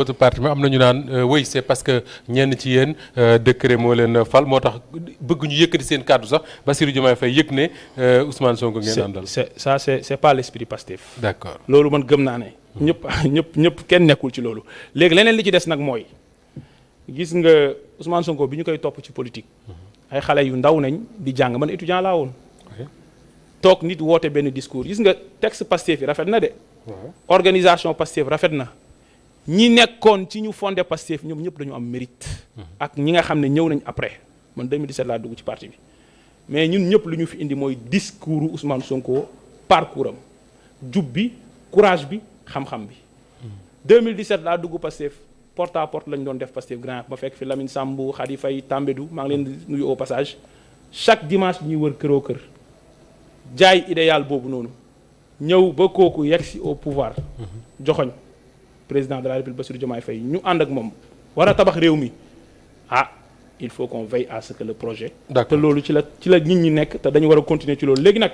autre parti am na ñu naan oui c'est parce que ñenn ci yéen décret moo leen fal moo tax bëgg ñu yëkkati seen kàddu sax Bassirou Diomaye Faye yëg ne Ousmane Sonko ngeen àndal. c'est pas l'esprit Pastef. D'accord loolu man gëm naa ne. ñëpp kenn nekkul ci loolu. léegi leneen li ci des nag mooy gis nga Ousmane Sonko bi ñu koy topp ci politique. ay xale yu ndaw nañ di jàng man étudiant laa woon. toog nit woote benn discours gis nga texte Pastef yi rafet na de. organisation Pastef rafet na. ñi nekkoon ci ñu fondé Pastef ñoom ñëpp dañu am mérite. ak ñi nga xam ne ñëw nañ après man 2017 laa dugg ci parti bi mais ñun ñëpp lu ñu fi indi mooy discours Ousmane Sonko parcours am jub bi courage bi xam-xam bi. 2017 laa dugg Pastef porte à porte lañ doon def Pastef grand ma fekk fi Lamine Sambou Khady Faye Tambédou maa ngi leen di nuyu au passage chaque dimanche ñuy wër këroo kër jaay idéal boobu noonu ñëw ba kooku yegg si au pouvoir joxoñ président de la République Bassirou Diomaye Faye ñu ànd ak moom war a tabax réew mi il faut qu'on veille à ce que le projet te loolu ci la nit ñi nekk te dañu war a continuer ci loolu léegi nag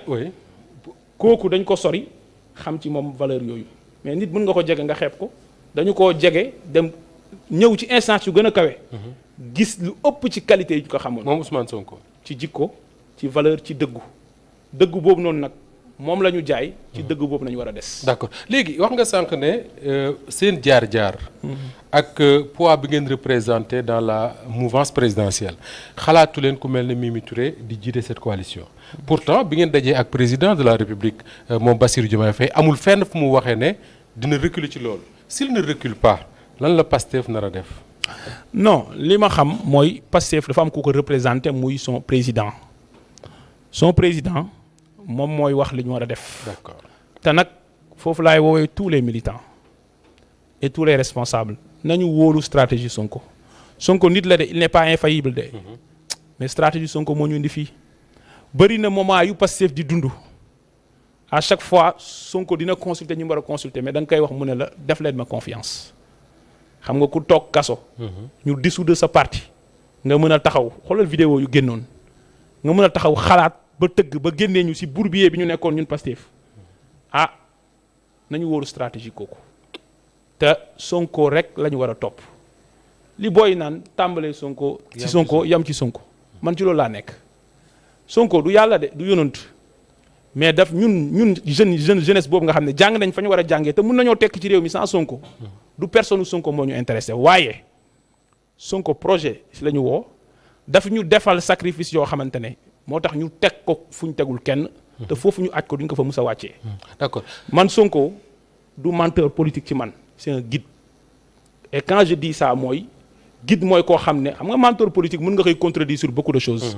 kooku dañ ko sori xam ci moom valeur yooyu mais nit mën nga ko jege nga xeeb ko dañu koo jege dem ñëw ci instance yu gën a kawe gis lu ëpp ci qualité yi ñu ko xamoon moom Ousmane Sonko ci jikko ci valeur ci dëggu boobu noonu nag moom la ñu jaay ci dëgg boobu nañu war a des. d'accord léegi wax nga sànq ne seen jaar-jaar. ak poids bi ngeen représenté dans la mouvance présidentielle xalaatu leen ku mel ne Mimi Touré di jiite cette coalition. pourtant bi ngeen dajee ak président de la République moom Bassirou Diomaye Faye amul fenn fu mu waxee ne dina reculer ci loolu s'il ne recule pas lan la Pastef nar a def. non li ma xam mooy Pastef dafa am ku ko représenté muy son président moom mooy wax li ñu war a def. d'accord te nag foofu laay woowee tous les militants et tous les responsables nañu wóolu stratégie Sonko nit la de il n'est pas infaillible de. mais stratégie Sonko moo ñu indi fii. bëri na moment yu Pastef di dund à chaque fois Sonko dina consulter ñu war a consulter mais da nga koy wax mu ne la def leen ma confiance xam nga ku toog kaso. ñu dissoudre sa parti nga mën a taxaw xoolal vidéo yu génnoon nga mën a taxaw xalaat. ba tëgg ba génnee ñu ci bourbier bi ñu nekkoon ñun Pastef nañu wóoru stratégie kooku te Sonko rek la ñu war a topp li booy naan tàmbalee Sonko ci Sonko yam ci Sonko man ci loolu laa nekk Sonko du yàlla de du yonant mais daf ñun jeunesse boobu nga xam ne jàng nañ fa ñu war a jàngee te mun nañoo tekk ci réew mi sans Sonko du personne Sonko moo ñu intéressé waaye Sonko projet ci la ñu woo daf ñu defal sacrifice yoo xamante ne moo tax ñu teg ko fu ñu tegul kenn. te foofu ñu aj ko duñ ko fa mus a wàccee. d'accord man Sonko du menteur politique ci man c'est un guide. et quand je dis ça mooy guide mooy koo xam ne xam nga menteur politique mën nga koy contredire sur beaucoup de choses.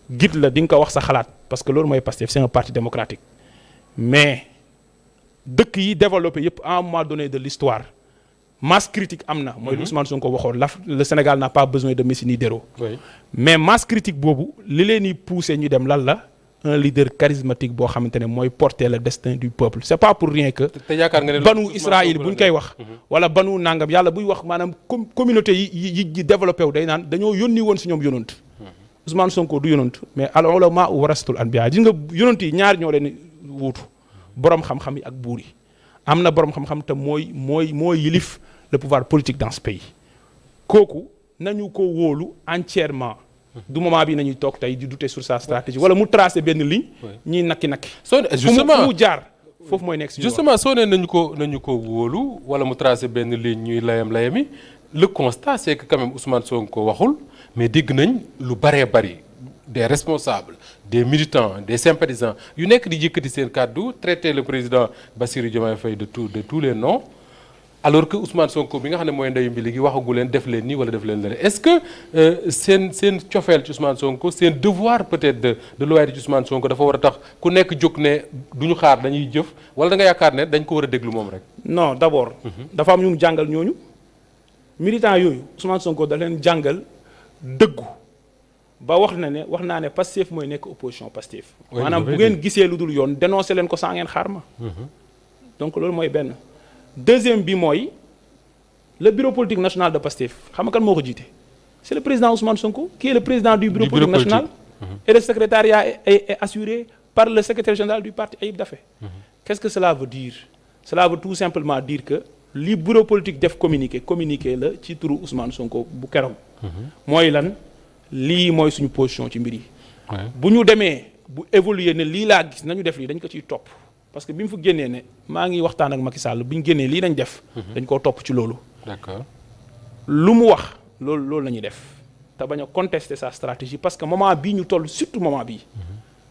guide la di nga ko wax sa xalaat parce que loolu mooy Pastef c'est un parti démocratique. mais dëkk yi développé yépp à un moment donné de l'histoire masse critique am na. mooy lu Ousmane Sonko waxoon le Sénégal n'a pas besoin de Messi ni d'héros. mais masse critique boobu li leen di pousser ñu dem lan la un leader charismatique boo xamante ne mooy porter le destin du peuple c'est pas pour rien que. te yaakaar nga ne banu Israël bu ñu koy wax. wala banu nangam yàlla buy wax maanaam communauté yi développé wu day naan dañoo yónni woon si ñoom yonant. Ousmane Sonko du yonant mais al ulama warasatul anbiya gis nga yonant yi ñaar ñoo leen wuutu borom xam-xam yi ak buur yi. am na borom xam-xam te mooy yilif le pouvoir politique dans ce pays kooku nañu ko wóolu entièrement du moment bi nañuy toog tey di douter sur sa stratégie wala mu tracer benn ligne ñiy nakki soo justement fu mu jaar foofu mooy nekk si justement soo nee nañu ko wóolu wala mu tracer benn ligne ñuy layami le constat c'est que quand même Ousmane Sonko waxul mais dégg nañ lu bëree bëri des responsables des militants des sympathisants yu nekk di yëkkati seen kàddu traiter le président Bassirou Diomaye Faye de tous les noms alors que Ousmane Sonko bi nga xam ne mooy ndeyu mbili gi waxagu leen def leen nii wala def leen lële est-ce que seen cofeel ci Ousmane Sonko seen devoir peut-être de loyauté ci Ousmane Sonko dafa war a tax ku nekk jóg ne du ñu xaar dañuy jëf wala da nga yaakaar ne dañ ko war a déglu moom rek. non d'abord. dafa am ñu jàngal ñooñu militants yooyu Ousmane Sonko da leen jàngal dëggu ba wax naa ne Pastef mooy nekk opposition Pastef. maanaam bu ngeen gisee lu dul yoon dénoncé leen ko sans ngeen xaar ma. donc loolu mooy benn. deuxième bi mooy le bureau politique national de Pastef xam nga kan moo ko jiite c'est le président Ousmane Sonko qui est le président du bureau politique national. et le secrétariat est assuré par le secrétaire général du parti Ayib Daffé. Qu'est-ce que cela veut dire? Cela veut tout simplement dire que li bureau politique def communiqué la ci turu Ousmane Sonko bu keroog. mooy lan lii mooy suñu position ci mbir yi. bu ñu demee bu évoluer ne lii laa gis nañu def lii dañ ko ciy topp parce que bi mu fa génnee ne maa ngi waxtaan ak Macky Sall bi ñu génnee lii nañ def. dañ koo topp ci loolu. d'accord lu mu wax loolu la ñuy def te bañ a contester sa stratégie parce que moment bii ñu toll surtout moment bii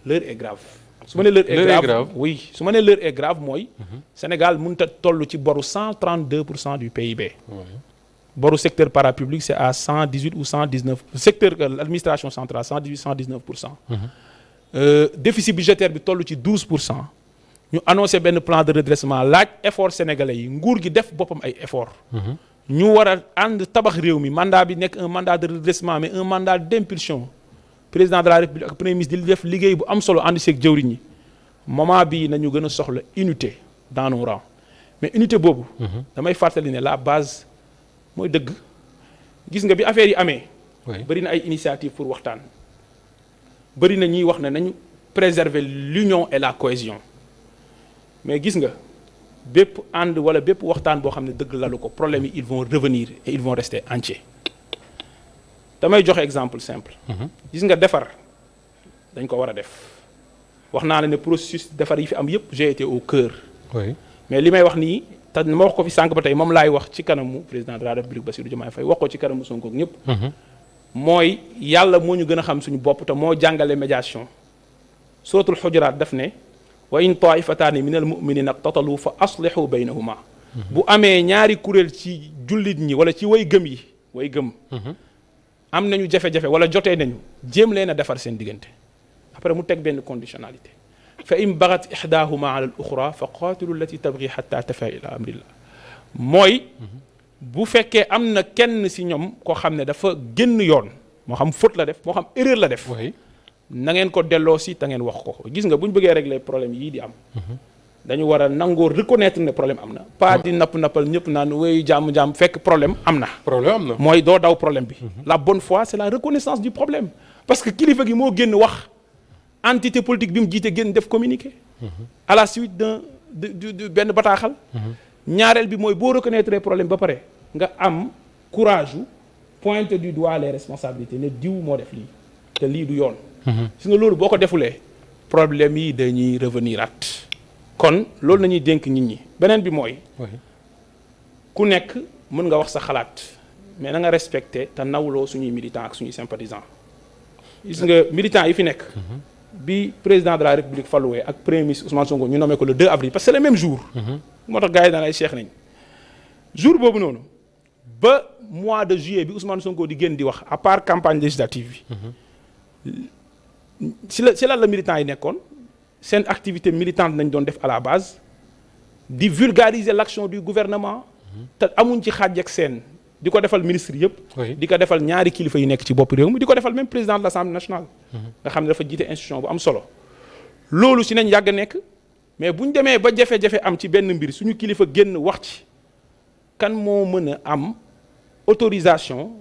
l'heure est grave. su ma nee l'heure est grave oui su ma nee l'heure est grave mooy. Sénégal mënut a toll ci boru 132% du PIB. boru secteur parapublic c'est à 118 ou 119 secteur l'administration centrale 118-119%. Déficit budgétaire bi toll ci 12%. ñu annoncé benn plan de redressement laaj effort sénégalais yi nguur gi def boppam ay effort. ñu war a ànd tabax réew mi mandat bi nekk un mandat de redressement mais un mandat d'impulsion. président de la république ak premier ministre di def liggéey bu am solo ànd seeg jëwriñ ñi moment bii nañu gën a soxla unité dans nos rangs mais unité boobu. damay fàttali ne la base mooy dëgg. gis nga bi affaire yi amee. bëri na ay initiative pour waxtaan. bëri na ñuy wax ne nañu préserver l'union et la cohésion mais gis nga bépp ànd wala bépp waxtaan boo xam ne dëgg lalu ko problème yi ils vont revenir et ils vont rester entiers. damay joxe exemple simple. gis nga defar dañ ko war a def wax naa la ne processus defar yi fi am yépp j'ai été au cœur. mais li may wax nii te ma wax ko fi sànq ba tey moom laay wax ci kanamu président de la république Bassirou Diomaye Faye wax ko ci kanamu Sonko ak ñëpp. mooy yàlla moo ñu gën a xam suñu bopp te moo jàngale médiation. suratul Hujuraat daf ne wa in taifataani minal mu'minina iqtatalu fa aslihu baynahuma. bu amee ñaari kuréel ci jullit ñi wala ci way gëm yi way gëm. am nañu jafe-jafe wala jotee nañu jéem leen a defar seen diggante après mu teg benn conditionnalité fa in bagat ihdahuma ala al uxra fa qatilu allati tabghi hatta tafa ila amrillah mooy bu fekkee am na kenn si ñoom koo xam ne dafa génn yoon moo xam faute la def moo xam erreur la def na ngeen ko delloo si te ngeen wax ko gis nga bu ñu bëggee régler problème yii di am dañu war a nangoo reconnaître ne problème am na pas di nappal ñëpp naan wéyu jàmm fekk problème am na mooy doo daw problème bi la bonne foi c'est la reconnaissance du problème parce que kilifa gi moo génn wax entité politique bi mu jiite génn def communiqué à la suite du benn bataaxal ñaareel bi mooy boo reconnaître problème ba pare nga am courage u pointer du doigt les responsabilités ne diw moo def lii te lii du yoon si nga loolu boo ko defulee problème yi dañuy revenir at kon loolu nañuy dénk nit ñi beneen bi mooy ku nekk mën nga wax sa xalaat mais na nga respecté te nawloo suñuy militants ak suñuy sympathisants gis nga militants yi fi nekk bi président de la république faluwee ak premier ministre Ousmane Sonko ñu nommé ko le 2 avril parce que c'est le même jour moo tax gars yi daan ay cheikh nañ jour boobu noonu ba mois de juillet bi Ousmane Sonko di génn di wax à part campagne législative bi si lan la militants yi nekkoon seen activité militante nañ doon def à la base di vulgariser l'action du gouvernement te amuñ ci xaaj ak seen di ko defal ministre yëpp di ko defal ñaari kilifa yi nekk ci bopp réew mi di ko defal même président de l'Assemblée nationale nga xam ne dafa jiite institution bu am solo loolu si nañ yàgg nekk mais bu ñu demee ba jafe-jafe am ci benn mbir suñu kilifa génn wax ci kan moo mën a am autorisation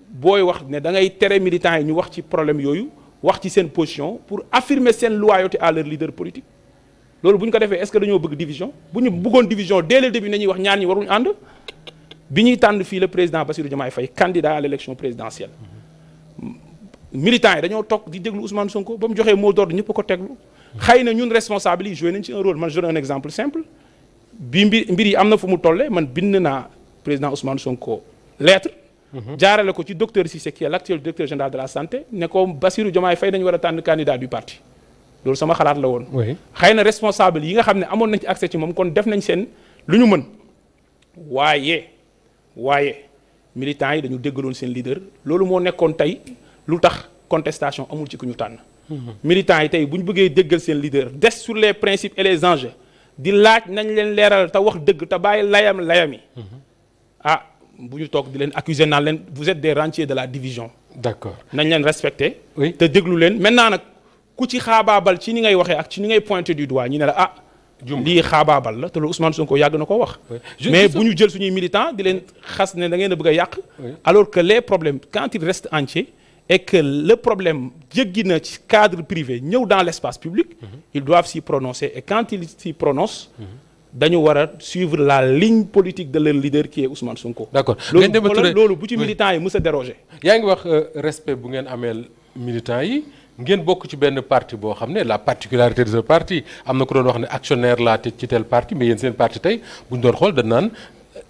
booy wax ne da ngay tere militants yi ñu wax ci problème yooyu wax ci seen position pour affirmer seen loyauté à leur leader politique loolu bu ñu ko defee est-ce que dañoo bëgg division bu ñu bëggoon division dès le début nañuy wax ñaar ñi waruñu ànd bi ñuy tànn fii le président Bassirou Diomaye Faye candidat à l'élection présidentielle militants yi dañoo toog di déglu Ousmane Sonko ba mu joxee mot d'ordre ñëpp ko teglu xëy na ñun responsable yi joué nañ ci un rôle man je donne un exemple simple bi mbir yi am na fu mu tollee man bind naa président Ousmane Sonko lettre jaarale ko ci docteur Cissé qui est l'actuel directeur général de la santé ne ko Bassirou Diomaye Faye dañu war a tànn candidat du parti loolu sama xalaat la woon xëy na responsable yi nga xam ne amoon nañ ci accès ci moom kon def nañ seen lu ñu mën waaye militants yi dañu déggaloon seen leader loolu moo nekkoon tey lu tax contestation amul ci ku ñu tànn militants yi tey bu ñu bëggee déggal seen leader des sur les principes et les enjeux di laaj nañ leen leeral te wax dëgg te bàyyi layam yi bu ñu toog di leen accuser naan leen vous êtes des rentiers de la division d'accord nañ leen respecter te déglu leen maintenant nag ku ci xaabaabal ci ni ngay waxee ak ci ni ngay pointer du doigt ñu ne la lii xaabaabal la te loolu Ousmane Sonko yàgg na ko wax mais bu ñu jël suñuy militants di leen xas ne da ngeen a bëgg a yàq alors que les problèmes quand ils restent entiers et que le problème jéggi na ci cadre privé ñëw dans l'espace public ils doivent s'y prononcer et quand ils s'y prononcent dañu war a suivre la ligne politique de leur leader qui est Ousmane Sonko. d'accord loolu bu ci militants yi mës a déroger. yaa ngi wax respect bu ngeen ameel militants yi ngeen bokk ci benn parti boo xam ne la particularité de ce parti am na ko doon wax ne actionnaire laa te ci tel parti mais yéen seen parti tey bu ñu doon xool dañ naan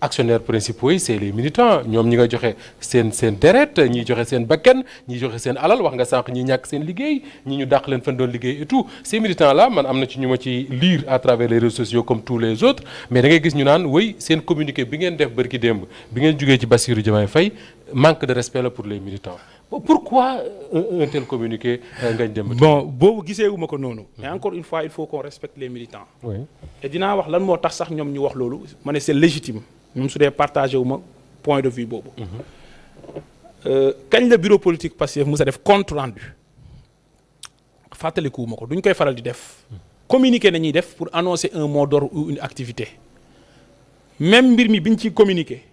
actionnaires principaux yi c'est les militants ñoom ñi nga joxe seen deret ñi joxe seen bakken ñi joxe seen alal wax nga sànq ñi ñàkk seen liggéey ñi ñu dàq leen fan doon liggéey et tout ces militants là man am na ci ñu ma ci lire à travers les réseaux sociaux comme tous les autres mais da ngay gis ñu naan oui seen communiqué bi ngeen def bërki démb bi ngeen jógee ci Bassirou Diomaye Faye manque de respect la pour les militants pourquoi un tel communiqué Ngagne Demba Touré. bon boobu giseewu ma ko noonu. mais encore une fois il faut qu'on respecte les militants. oui et dinaa wax lan moo tax sax ñoom ñu wax loolu ma ne c'est légitime même su dee partagé wu ma point de vue boobu. kañ la bureau politique Pastef mu sa def compte rendu fàttalikuwu ma ko duñ koy faral di def. communiqué nañuy def pour annoncer un mot d'ordre ou une activité même mbir mi biñ ciy communiqué.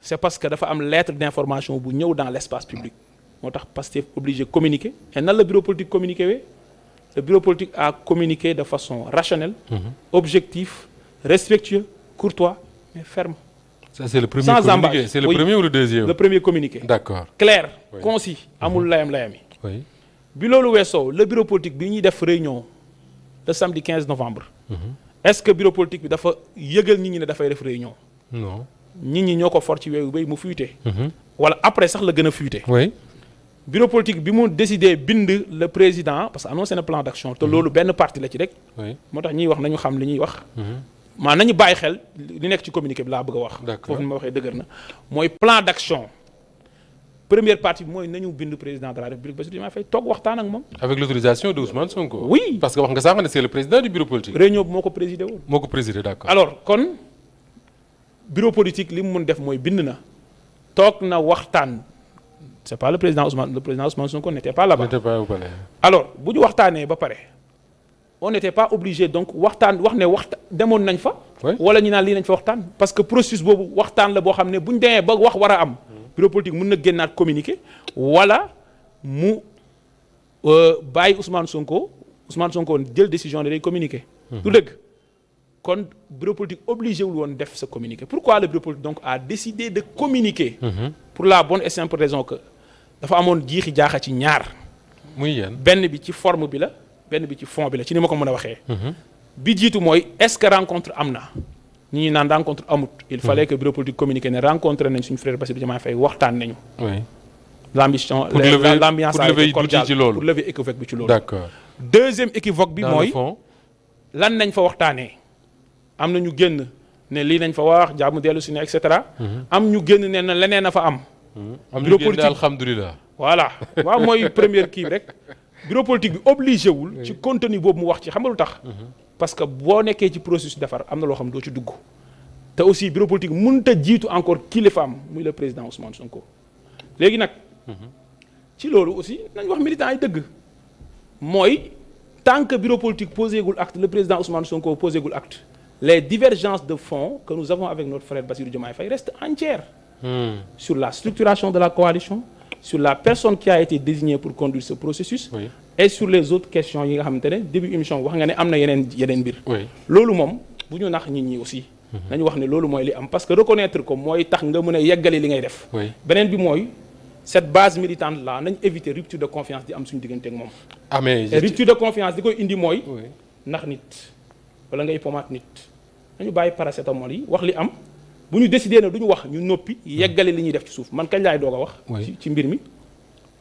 c'est parce que dafa am lettre d'information bu ñëw dans l'espace public. moo tax Pastef obligé communiquer et nan la bureau politique communiqué wee le bureau politique a communiqué de façon rationnelle. objectif respectueux courtois mais ferme. ça c'est le premier sans communiqué embâche. c'est le Oui. premier ou le deuxième. le premier communiqué. d'accord clair Oui. concis amul layam-layami. oui bi loolu weesoo le bureau politique bi ñuy def réunion le samedi 15 novembre. est-ce que bureau politique bi dafa yëgal nit ñi ne dafay def réunion. non. nit ñi ñoo ko for ci weewu bay mu fuité. wala après sax la gën a fuité. oui bureau politique bi mu décidé bind le président parce que annoncé na plan d'action te loolu benn parti la ci rek. oui moo tax ñuy wax nañu xam li ñuy wax. maa nañu bàyyi xel li nekk ci communiqué bi laa bëgg a wax. D'accord. foofu ni ma waxee dëgër na mooy plan d'action première partie bi mooy nañu bind président de la République Bassirou Diomaye Faye toog waxtaan ak moom. avec l'autorisation de Ousmane Sonko. Oui. parce que wax nga sànq ne c'est le président du bureau politique. réunion bi moo ko présidé woon. moo ko présidé d'accord. alors kon bureau politique li mu mun def mooy bind na toog na waxtaan c'est pas le président Ousmane Sonko n'était pas là-bas. n'était pas au palais. alors bu ñu waxtaanee ba pare on n'était pas obligé donc waxtaan wax ne demoon nañ fa. Oui. wala ñu naan lii nañ fa waxtaan. parce que processus boobu waxtaan la boo xam ne bu ñu demee ba wax war a am. bureau politique mën na génnaat communiqué wala mu bàyyi Ousmane Sonko jël décision de day communiquer. du dëgg kon bureau politique obligé wul woon def sa communiqué pourquoi le bureau politique donc a décidé de communiquer. pour la bonne et simple raison que dafa amoon jiixi jaaxa ci ñaar. muy yéen. benn bi ci forme bi la benn bi ci fond bi la ci ni ma ko mën a waxee. bi jiitu mooy est-ce que rencontre am na. ñi naan rencontre amut. il fallait que bureau politique communiqué ne rencontré nañ suñu frère Bassirou Diomaye Faye waxtaan nañu. oui l'ambition pour lever l'ambiance a été cordiale ci loolu. pour lever équivoque bi ci loolu. d'accord. deuxième équivoque bi dans le mooy fond. lan nañ fa waxtaanee. am na ñu génn ne lii nañ fa wax jàmm dellu si ne et cetera. am ñu génn ne na leneen a fa am. am bureau ñu génne politique alhamdulilah. voilà waaw mooy première kii rek bureau politique bi obligé wul. ci contenu boobu mu wax ci xam nga lu tax. parce que boo nekkee ci processus defar am na loo xam doo ci dugg. te aussi bureau politique mënut a jiitu encore kilifa am muy le président Ousmane Sonko. léegi nag. ci loolu aussi nañ wax militants yi dëgg. mooy tant que bureau politique posé gul acte le président Ousmane Sonko posé gul acte. les divergences de fond que nous avons avec notre frère Bassirou Diomaye Faye restent entières. Sur la structuration de la coalition, sur la personne qui a été désignée pour conduire ce processus. Oui. Et sur les autres questions yi nga xamante ne début émission wax nga ne am na yeneen mbir. oui loolu moom bu ñu nax nit ñi aussi. nañu wax ne loolu mooy li am parce que reconnaître ko mooy tax nga mën a yeggali li ngay def. oui beneen bi mooy cette base militante là nañ éviter rupture de confiance di am suñu diggante ak moom. ah mais et rupture de confiance di koy indi mooy. oui ndax nit wala ngay pomaat nit nañu bàyyi paracétamol yi wax li am bu ñu décidé na du ñu wax ñu noppi yeggale li ñuy def ci suuf man kañ laay doog a wax. Oui. ci mbir mi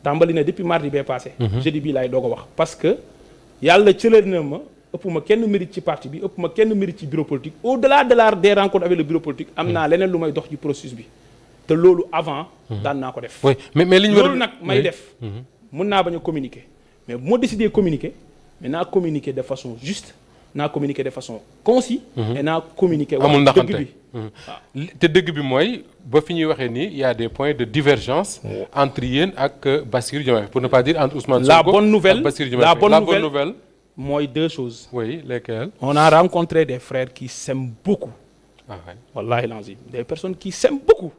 tàmbali na depuis mardi bee passé. jeudi bii laay doog a wax parce que yàlla cëlal na ma ëpp ma kenn mérite ci parti bi ëpp ma kenn mérite ci bureau politique au-delà de des rencontres avec le bureau politique am naa leneen lu may dox ci processus bi te loolu avant. daan naa ko def. oui mais li ñu war loolu nag may def. mën naa bañ a communiquer mais bu ma décidé communiquer mais naa communiquer de façon juste naa communiquer de façon concise. et naa communiquer. amul wax dëgg ndaxante bi te dëgg bi mooy ba fi ñuy waxee nii y a des points de divergence entre yéen ak Bassirou Diomaye pour ne pas dire entre Ousmane Sonko La bonne nouvelle, ak Bassirou Diomaye la Faye. bonne nouvelle mooy deux choses. oui lesquelles. On a rencontré des frères qui s'aiment beaucoup. ah oui wallahi lazim des personnes qui s'aiment beaucoup.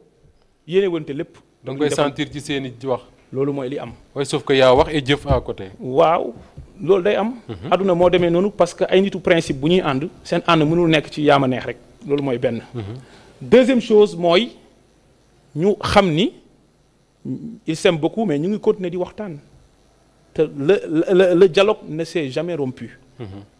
yéene wante lépp. da nga koy sentir ci seen i wax. loolu mooy li am. oui sauf que yaa wax et jëf à côté. waaw loolu day am. adduna moo demee noonu parce que ay nitu principe bu ñuy ànd seen ànd mënul nekk ci yaama neex rek loolu mooy benn. deuxième chose mooy ñu xam ni il s'aime beaucoup mais ñu ngi continuer di waxtaan te le dialogue ne s'est jamais rompu.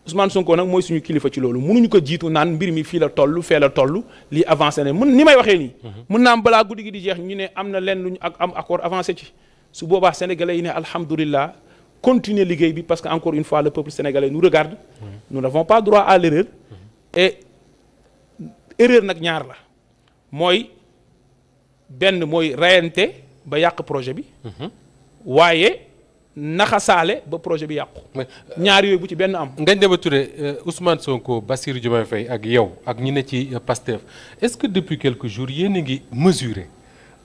Ousmane Sonko nag mooy suñu kilifa ci loolu mënuñu ko jiitu naan mbir mi fii la toll fee la toll lii avancé ne ni may waxee nii. mën naa am balaa guddi gi di jeex ñu ne am na lenn lu ñu am accord avancé ci su boobaa sénégalais yi ne alhamdulilah continuer liggéey bi parce que encore une fois le peuple sénégalais nous regarde. nous n'avons pas droit à l'erreur. et erreur nag ñaar la mooy benn mooy rayante ba yàq projet bi. waaye. naxasaale ba projet bi yàqu. ñaar yooyu bu ci benn am. Ngagne Demba Touré Ousmane Sonko Bassirou Diomaye Faye ak yow ak ñi ne ci Pastef est-ce que depuis quelques jours yéen a ngi mesurer